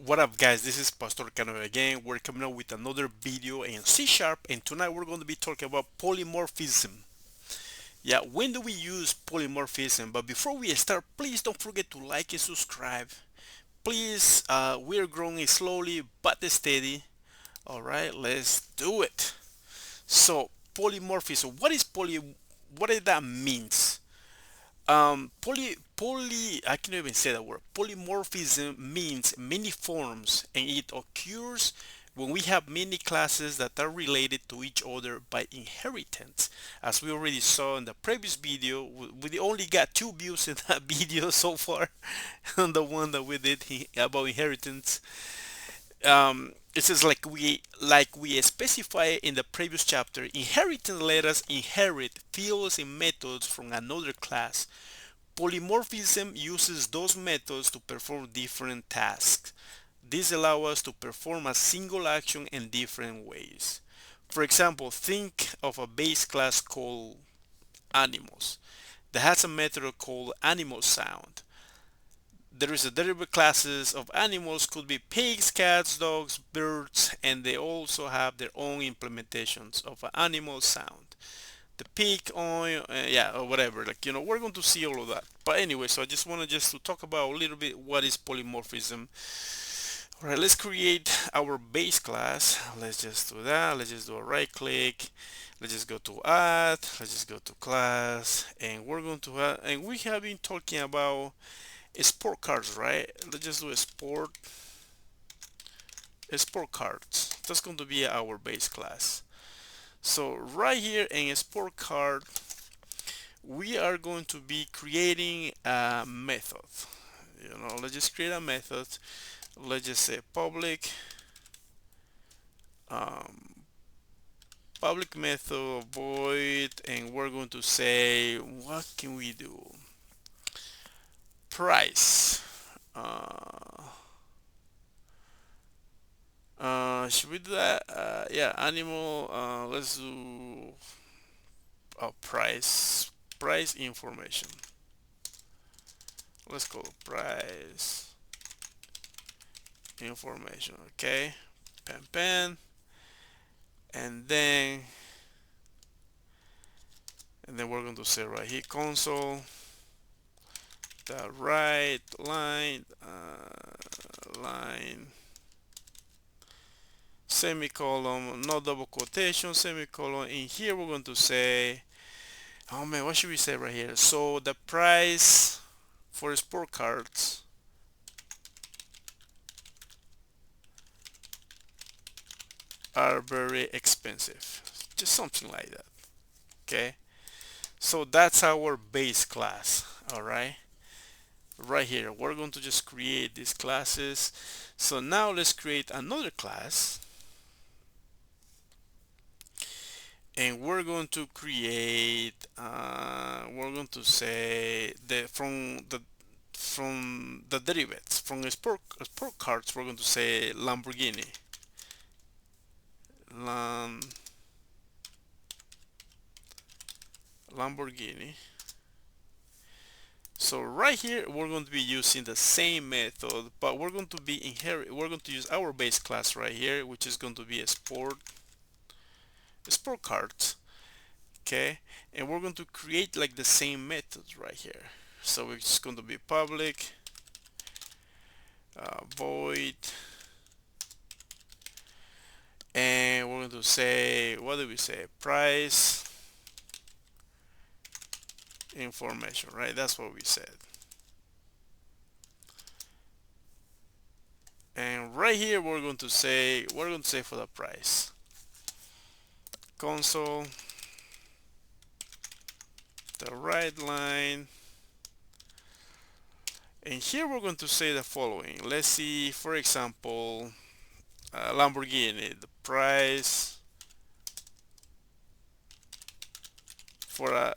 What up, guys? This is Pastor Cano again. We're coming up with another video in C Sharp, and tonight we're going to be talking about polymorphism. Yeah, when do we use polymorphism? But before we start, please don't forget to like and subscribe. Please, we're growing slowly but steady. All right, let's do it. So, polymorphism. What does that means? I can't even say that word. Polymorphism means many forms, and it occurs when we have many classes that are related to each other by inheritance. As we already saw in the previous video, we only got 2 views in that video so far, on the one that we did about inheritance. It says like we specify in the previous chapter, inheritance let us inherit fields and methods from another class. Polymorphism uses those methods to perform different tasks. This allows us to perform a single action in different ways. For example, think of a base class called animals that has a method called animal sound. There is a derivative classes of animals, could be pigs, cats, dogs, birds, and they also have their own implementations of an animal sound. The pig on yeah, or whatever, like, we're going to see all of that. But anyway, so I just wanted just to talk about a little bit what is polymorphism. All right, let's create our base class. Let's just do that. Let's just do a right click. Let's just go to add. Let's just go to class, and we're going to add, and we have been talking about sport cards, right? Let's just do a sport cards. That's going to be our base class. So right here in sport card, we are going to be creating a method. Let's just create a method. Let's just say um, public method void, and we're going to say, what can we do? Price. Should we do that? Yeah, animal. Let's do price information. Let's call price information. Okay, pen, and then we're going to say right here console the right line semicolon, no double quotation, semicolon. In here we're going to say, oh man, what should we say right here? So the price for sport cards are very expensive, just something like that. Okay, so that's our base class. All right, right here we're going to just create these classes. So now let's create another class, and we're going to create we're going to say the from the derivatives from sport cards. We're going to say Lamborghini. Lam, Lamborghini. So right here we're going to be using the same method, but we're going to be we're going to use our base class right here, which is going to be a sport cards. Okay, and we're going to create like the same methods right here. So it's going to be public void, and we're going to say, what do we say, price information, right? That's what we said. And right here we're going to say for the price console the right line, and here we're going to say the following. Let's see, for example, Lamborghini, the price for a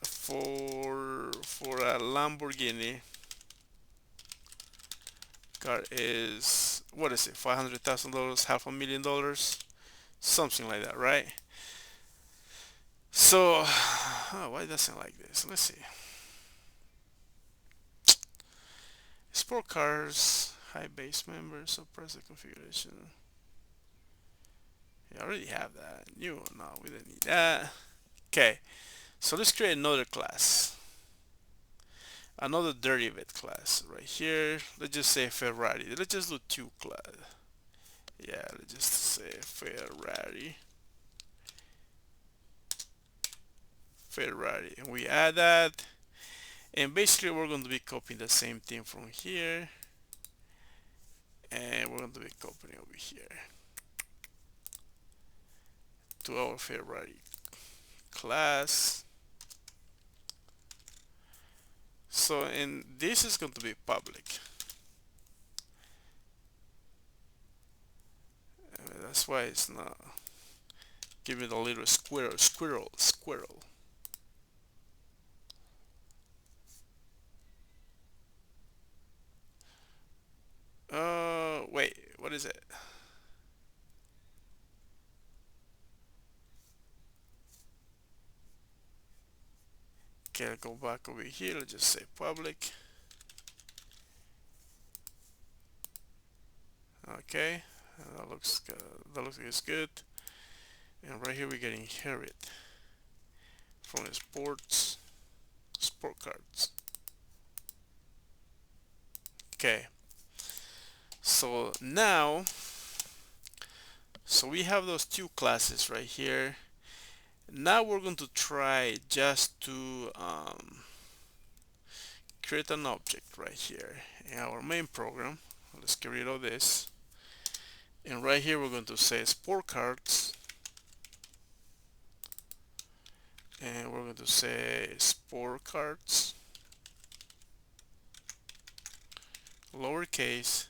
Lamborghini car is, what is it, $500,000, $500,000, something like that, right? So why doesn't like this? Let's see. Sport cars Hide base member, suppress the configuration. I already have that. New, no, we don't need that. Okay, so let's create another class, another derivative class right here. Let's just say Ferrari. Let's just do two class. Yeah, let's just say Ferrari. Ferrari, and we add that, and basically we're going to be copying the same thing from here, and we're going to be copying over here to our Ferrari class. So, and this is going to be public. That's why it's not giving the little squirrel. Wait, what is it? Okay, I'll go back over here. Let's just say public. Okay, that looks like it's good. And right here we get inherit from the sport cards. Okay, so now, so we have those two classes right here. Now we're going to try just to create an object right here in our main program. Let's get rid of this, and right here we're going to say sport cards, and we're going to say sport cards lowercase.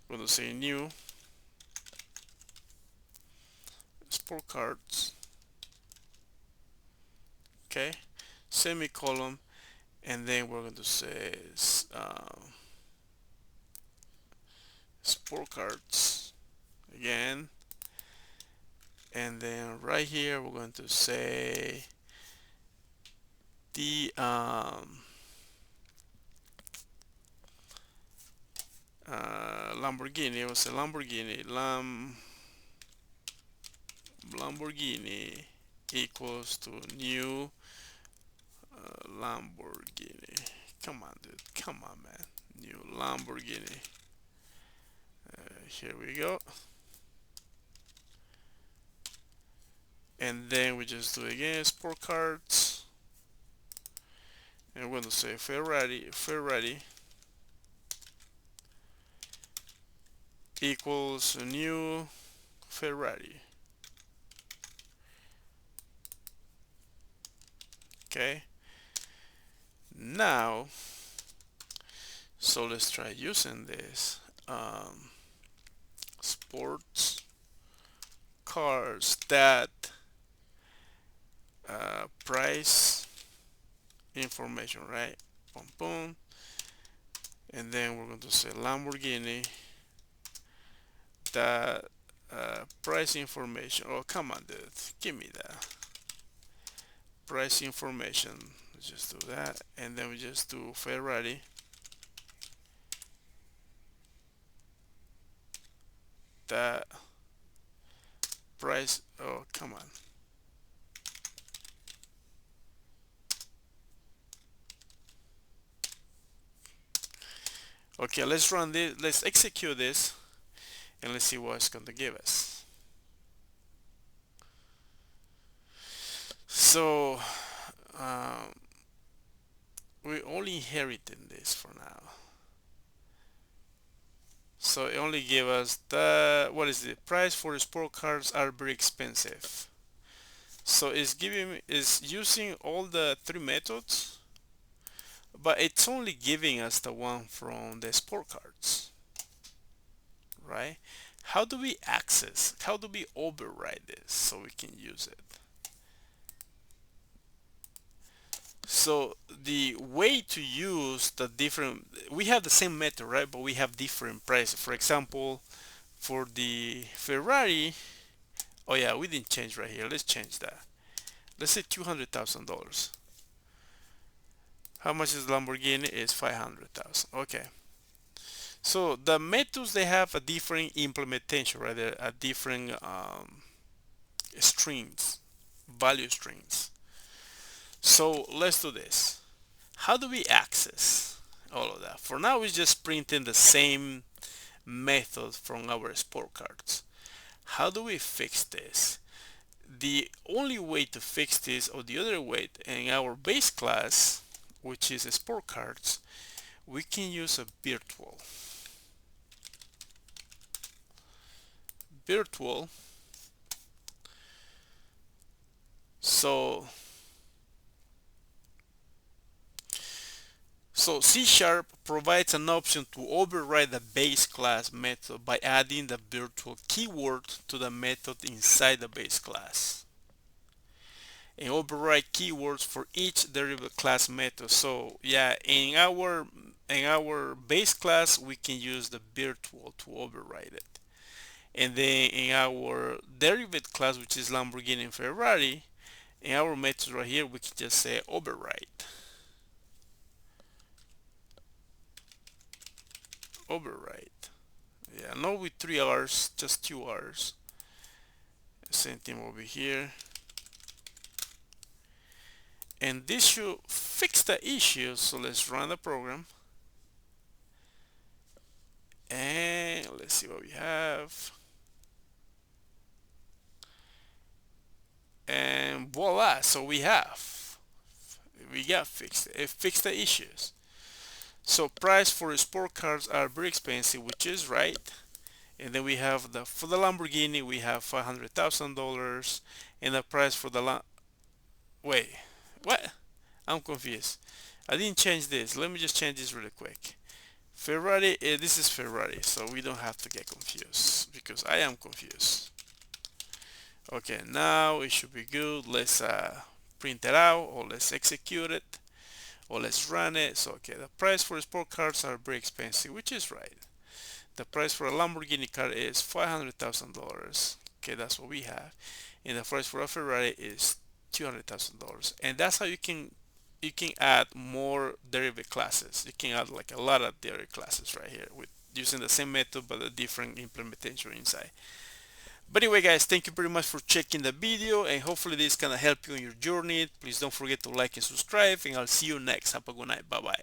We're going to say new sport cards, okay, semicolon, and then we're going to say sport cards again, and then right here we're going to say the Lamborghini. It was a Lamborghini equals to new Lamborghini. Come on, dude. Come on, man. New Lamborghini. Here we go. And then we just do again sport cards. And we're going to say Ferrari equals a new Ferrari. Okay. Now, so let's try using this. Sports cars that price information, right? Boom, boom. And then we're going to say Lamborghini that price information. Oh, come on, dude. Give me that. Price information. Let's just do that. And then we just do Ferrari. That price. Oh, come on. Okay, let's run this. Let's execute this. And let's see what it's going to give us. So we only inherited this for now. So it only gave us the, what is the price for the sport cards are very expensive. So it's using all the three methods, but it's only giving us the one from the sport cards, right? How do we access? How do we override this so we can use it? So the way to use the different, we have the same method, right? But we have different prices. For example, for the Ferrari, oh yeah, we didn't change right here. Let's change that. Let's say $200,000. How much is Lamborghini? Is 500,000. Okay. So the methods, they have a different implementation, right? They're a different strings, value strings. So let's do this. How do we access all of that? For now, we're just printing the same method from our sport cards. How do we fix this? The only way to fix this, or the other way, in our base class, which is sport cards, we can use a virtual. So C Sharp provides an option to override the base class method by adding the virtual keyword to the method inside the base class, and override keywords for each derived class method. So yeah, in our base class, we can use the virtual to override it, and then in our derived class, which is Lamborghini and Ferrari, in our method right here, we can just say override. Yeah, not with 3 R's, just 2 R's. Same thing over here. And this should fix the issue. So let's run the program. And let's see what we have. And voila, so we got fixed. It fixed the issues. So price for sport cars are very expensive, which is right. And then we have for the Lamborghini, we have $500,000, and the price for the wait, what? I'm confused. I didn't change this. Let me just change this really quick. Ferrari, this is Ferrari, so we don't have to get confused because I am confused. Okay, now it should be good. Let's print it out, or let's execute it, or let's run it. So okay, the price for sport cars are very expensive, which is right. The price for a Lamborghini car is $500,000. Okay, that's what we have, and the price for a Ferrari is $200,000. And that's how you can add more derivative classes. You can add like a lot of derivative classes right here with using the same method but a different implementation inside. But anyway, guys, thank you very much for checking the video, and hopefully this can help you on your journey. Please don't forget to like and subscribe, and I'll see you next. Have a good night. Bye bye.